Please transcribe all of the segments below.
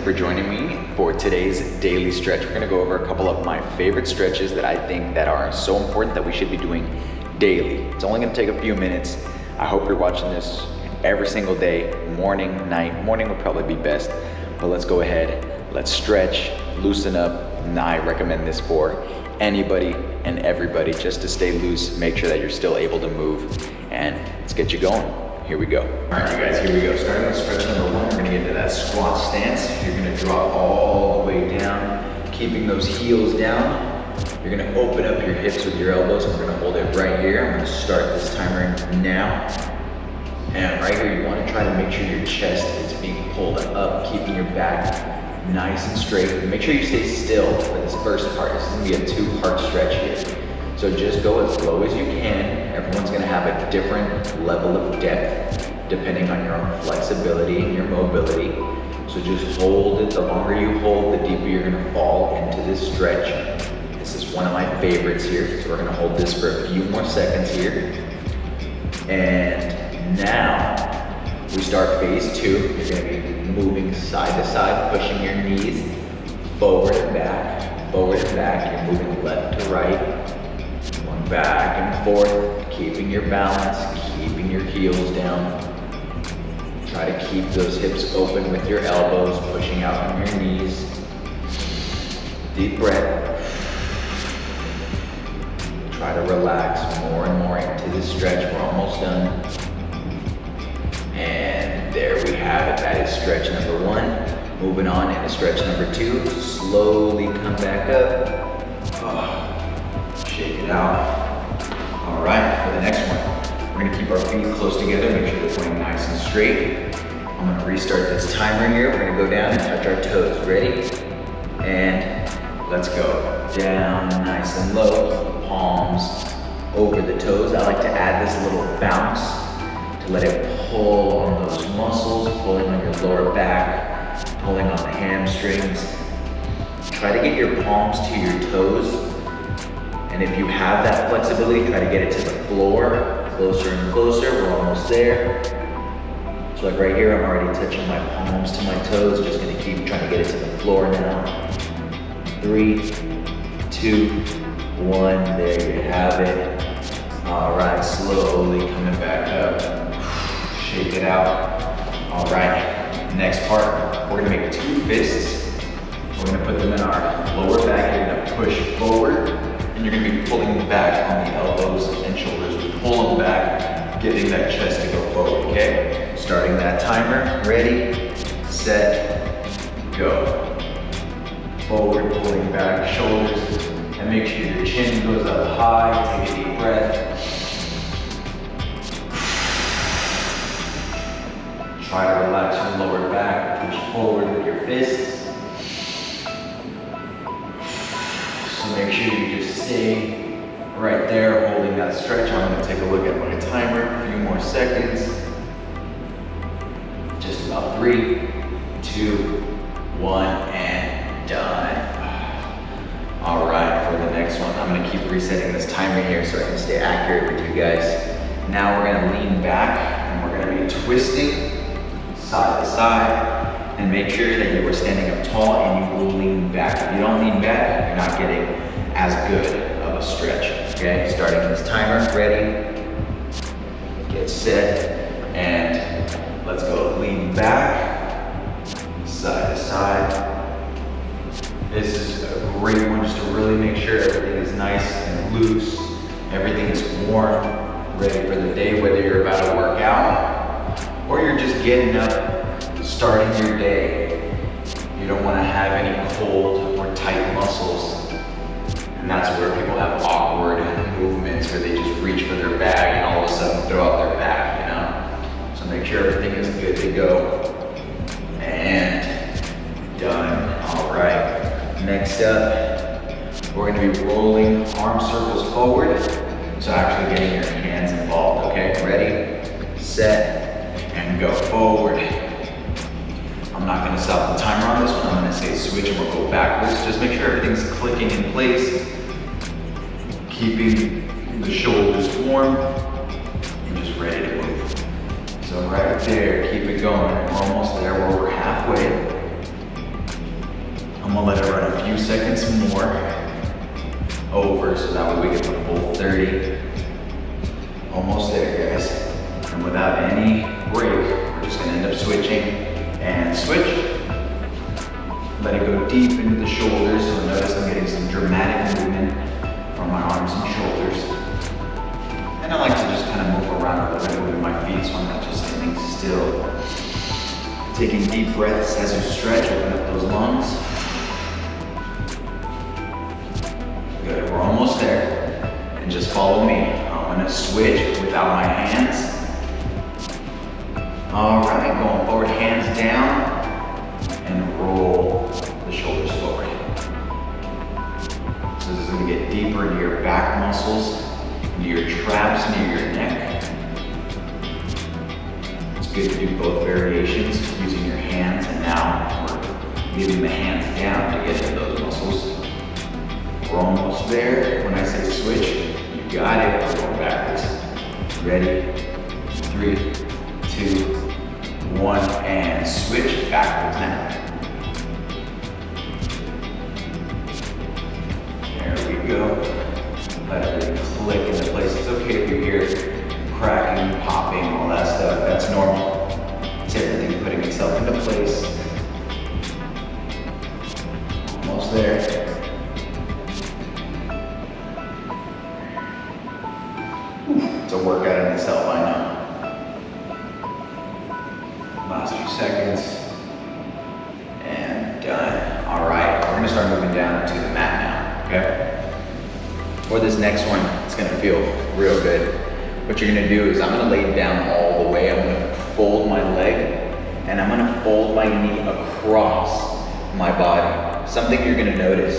for joining me for today's daily stretch. We're gonna go over a couple of my favorite stretches that I think that are so important that we should be doing daily. It's only gonna take a few minutes. I hope you're watching this every single day, morning, night. Morning would probably be best, but let's go ahead, let's stretch, loosen up, and I recommend this for anybody and everybody just to stay loose, make sure that you're still able to move, and let's get you going. Here we go. All right, you guys, here we go. Starting with stretch number one, we're gonna get into that squat stance. You're gonna drop all the way down, keeping those heels down. You're gonna open up your hips with your elbows, and we're gonna hold it right here. I'm gonna start this timer now. And right here, you wanna try to make sure your chest is being pulled up, keeping your back nice and straight. Make sure you stay still for this first part. This is gonna be a 2-part stretch here. So just go as low as you can. Everyone's gonna have a different level of depth depending on your own flexibility and your mobility. So just hold it. The longer you hold, the deeper you're gonna fall into this stretch. This is one of my favorites here. So we're gonna hold this for a few more seconds here. And now we start phase two. You're gonna be moving side to side, pushing your knees forward and back, forward and back. You're moving left to right. Back and forth, keeping your balance, keeping your heels down. Try to keep those hips open with your elbows, pushing out from your knees. Deep breath. Try to relax more and more into this stretch. We're almost done. And there we have it. That is stretch number one. Moving on into stretch number two. Slowly come back up. Shake it out. All right, for the next one, we're gonna keep our feet close together, make sure they're pointing nice and straight. I'm gonna restart this timer here. We're gonna go down and touch our toes. Ready? And let's go. Down, nice and low, palms over the toes. I like to add this little bounce to let it pull on those muscles, pulling on your lower back, pulling on the hamstrings. Try to get your palms to your toes. And if you have that flexibility, try to get it to the floor, closer and closer. We're almost there. So like right here, I'm already touching my palms to my toes. Just gonna keep trying to get it to the floor now. 3, 2, 1, there you have it. All right, slowly coming back up. Shake it out. All right, next part, we're gonna make 2 fists. We're gonna put them in our lower back. You're gonna push forward. And you're gonna be pulling back on the elbows and shoulders. Pull them back, getting that chest to go forward, okay? Starting that timer, ready, set, go. Forward, pulling back, shoulders, and make sure your chin goes up high. Take a deep breath. Try to relax your lower back, push forward with your fists. Make sure you just stay right there holding that stretch. I'm going to take a look at my timer, a few more seconds. Just about 3, 2, 1, and done. All right, for the next one, I'm going to keep resetting this timer here so I can stay accurate with you guys. Now we're going to lean back and we're going to be twisting side to side. And make sure that you are standing up tall and you will lean back. If you don't lean back, you're not getting as good of a stretch. Okay, starting this timer, ready, get set, and let's go. Lean back, side to side. This is a great one just to really make sure everything is nice and loose, everything is warm, ready for the day, whether you're about to work out or you're just getting up, starting your day. You don't want to have any cold or tight muscles. And that's where people have awkward movements where they just reach for their bag and all of a sudden throw out their back, you know? So make sure everything is good to go. And done. All right. Next up, we're going to be rolling arm circles forward. So actually getting your hands involved, okay? Ready, set, and go forward. I'm not gonna stop the timer on this one. I'm gonna say switch and we'll go backwards. Just make sure everything's clicking in place. Keeping the shoulders warm and just ready to move. So right there, keep it going. We're almost there, we're halfway. few seconds more over so that way we get the full 30. Almost there, guys. And without any break, we're just gonna end up switching and switch. Let it go deep into the shoulders. So notice I'm getting some dramatic movement from my arms and shoulders. And I like to just kind of move around a little bit with my feet so I'm not just standing still. Taking deep breaths as you stretch, open up those lungs. Good, we're almost there. And just follow me. I'm gonna switch without my hands. All right, going forward, hands down, and roll the shoulders forward. So this is gonna get deeper into your back muscles, into your traps, near your neck. It's good to do both variations using your hands, and now we're leaving the hands down to get into those muscles. We're almost there. When I say switch, you got it. We're going backwards. Ready? 3, 2, 1, and switch backwards now. There we go. Let everything click into place. It's okay if you hear cracking, popping, all that stuff. That's normal. It's everything putting itself into place. Almost there. It's a workout in itself, I know. Last few seconds. And done. All right, we're gonna start moving down to the mat now, okay? For this next one, it's gonna feel real good. What you're gonna do is I'm gonna lay down all the way. I'm gonna fold my leg and I'm gonna fold my knee across my body. Something you're gonna notice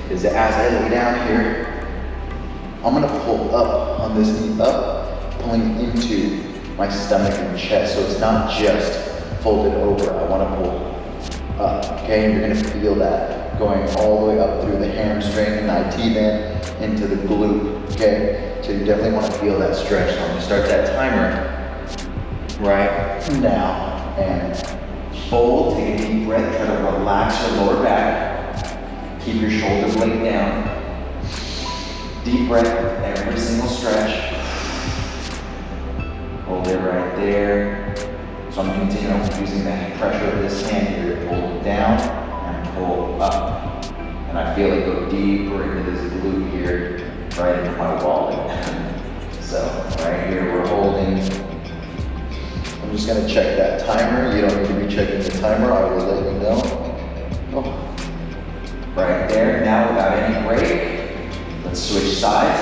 is that as I lay down here, I'm gonna pull up on this knee up, pulling into my stomach and chest. So it's not just folded over. I wanna pull up, okay? And you're gonna feel that going all the way up through the hamstring and IT band into the glute, okay? So you definitely wanna feel that stretch. So I'm gonna start that timer right now. And fold, take a deep breath, try to relax your lower back. Keep your shoulder blade down. Deep breath with every single stretch. Hold it right there. So I'm continuing using that pressure of this hand here to pull it down and pull up. And I feel it go deeper into this glute here, right into my wallet. So right here we're holding. I'm just gonna check that timer. You don't need to be checking the timer. I will let you know. Oh. Right there. Now without any break. Let's switch sides.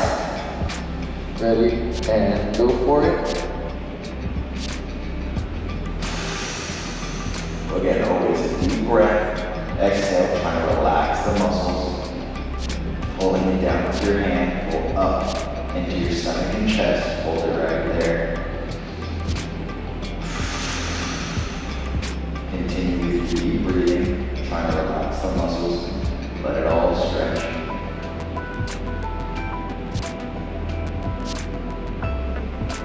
Ready? And go for it. Again, always a deep breath. Exhale, trying to relax the muscles. Pulling it down with your hand. Pull up into your stomach and chest. Hold it right there. Continue with deep breathing. Trying to relax the muscles. Let it all stretch.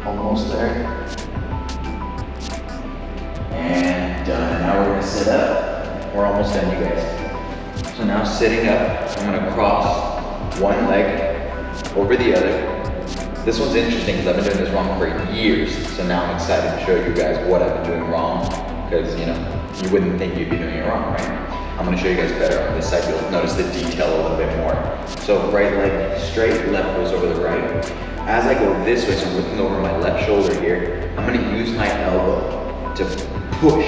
Almost there. And done. Now we're gonna sit up. We're almost done, you guys. So now sitting up, I'm gonna cross one leg over the other. This one's interesting because I've been doing this wrong for years. So now I'm excited to show you guys what I've been doing wrong. Because, you know, you wouldn't think you'd be doing it wrong, right? I'm gonna show you guys better on this side. You'll notice the detail a little bit more. So right leg straight, left goes over the right. As I go this way, so I'm looking over my left shoulder here, I'm gonna use my elbow to push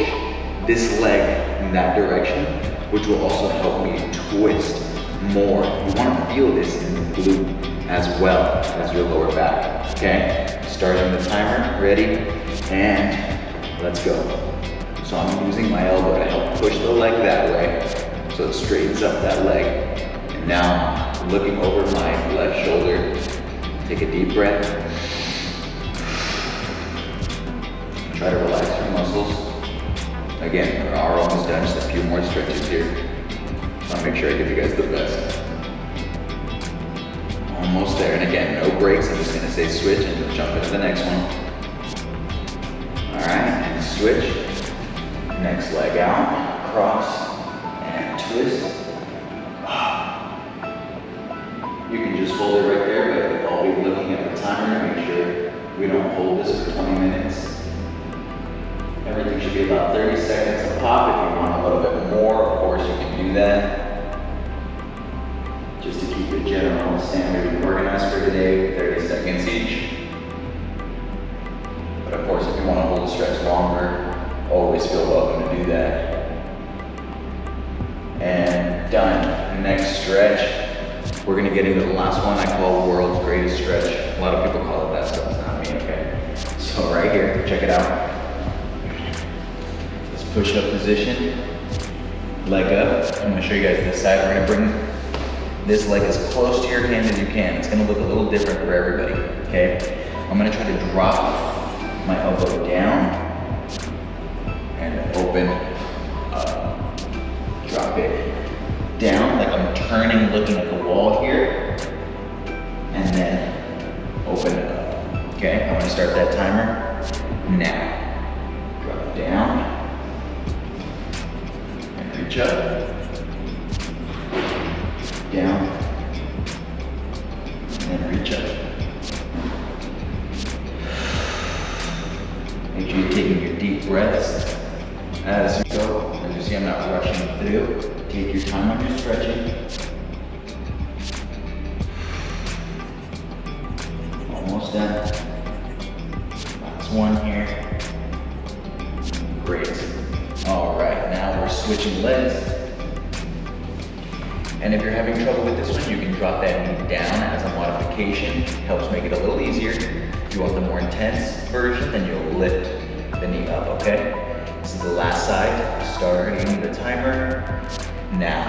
this leg in that direction, which will also help me twist more. You wanna feel this in the glute as well as your lower back, okay? Starting the timer, ready, and let's go. So I'm using my elbow to help push the leg that way, so it straightens up that leg. And now, looking over my left shoulder, take a deep breath. Try to relax your muscles. Again, we are almost done, just a few more stretches here. I'll make sure I give you guys the best. Almost there, and again, no breaks. I'm just gonna say switch and we'll jump into the next one. All right, and switch. Next leg out, cross, and twist. hold it right there, but I'll be looking at the timer to make sure we don't hold this for 20 minutes. Everything should be about 30 seconds a pop. If you want a little bit more, of course you can do that. Just to keep the general standard organized for today, 30 seconds each. But of course, if you want to hold the stretch longer, always feel welcome to do that. And done. Next stretch. We're gonna get into the last one I call world's greatest stretch. A lot of people call it that stuff, it's not me, okay? So right here, check it out. This push-up position, leg up. I'm gonna show you guys this side. We're gonna bring this leg as close to your hand as you can. It's gonna look a little different for everybody, okay? I'm gonna try to drop my elbow down and open up. Drop it down like I'm turning, looking at the wall here, and then open it up. Okay, I want to start that timer now. Drop it down and reach up, down, and then reach up. Make sure you're taking your deep breaths as you go. As you see, I'm not rushing through. Take your time on your stretching. Almost done. Last one here. Great. All right, now we're switching legs. And if you're having trouble with this one, you can drop that knee down as a modification. Helps make it a little easier. If you want the more intense version, then you'll lift the knee up, okay? This is the last side, starting the timer now.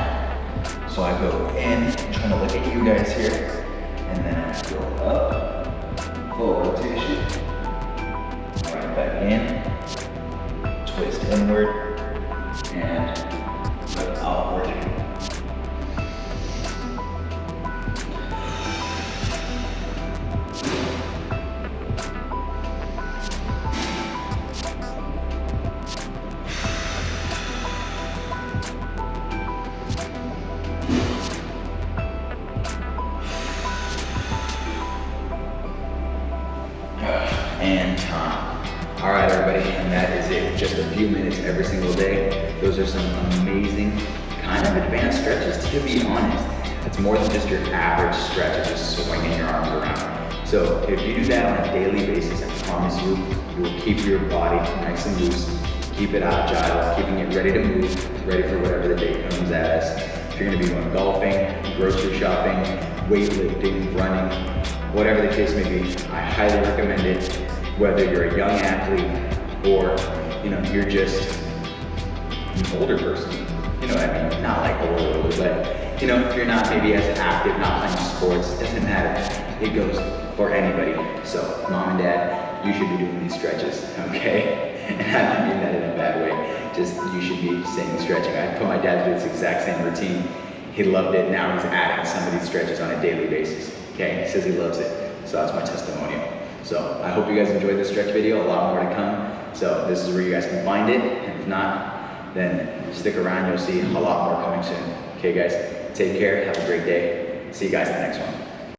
So I go in, I'm trying to look at you guys here, and then I go up, full rotation, right back in, twist inward, and look outward. And time. All right, everybody, and that is it. Just a few minutes every single day. Those are some amazing, kind of advanced stretches, to be honest. It's more than just your average stretch of just swinging your arms around. So if you do that on a daily basis, I promise you, you will keep your body nice and loose, keep it agile, keeping it ready to move, ready for whatever the day comes at us. If you're gonna be going golfing, grocery shopping, weightlifting, running, whatever the case may be, I highly recommend it. Whether you're a young athlete or you're just an older person, what I mean, not like older, but if you're not maybe as active, not playing sports, it doesn't matter. It goes for anybody. So mom and dad, you should be doing these stretches, okay? And I don't mean that in a bad way. Just you should be saying stretching. I put my dad through this exact same routine. He loved it. Now he's adding some of these stretches on a daily basis. Okay, he says he loves it. So that's my testimonial. So I hope you guys enjoyed this stretch video. A lot more to come. So this is where you guys can find it. And if not, then stick around. You'll see a lot more coming soon. Okay, guys, take care. Have a great day. See you guys in the next one.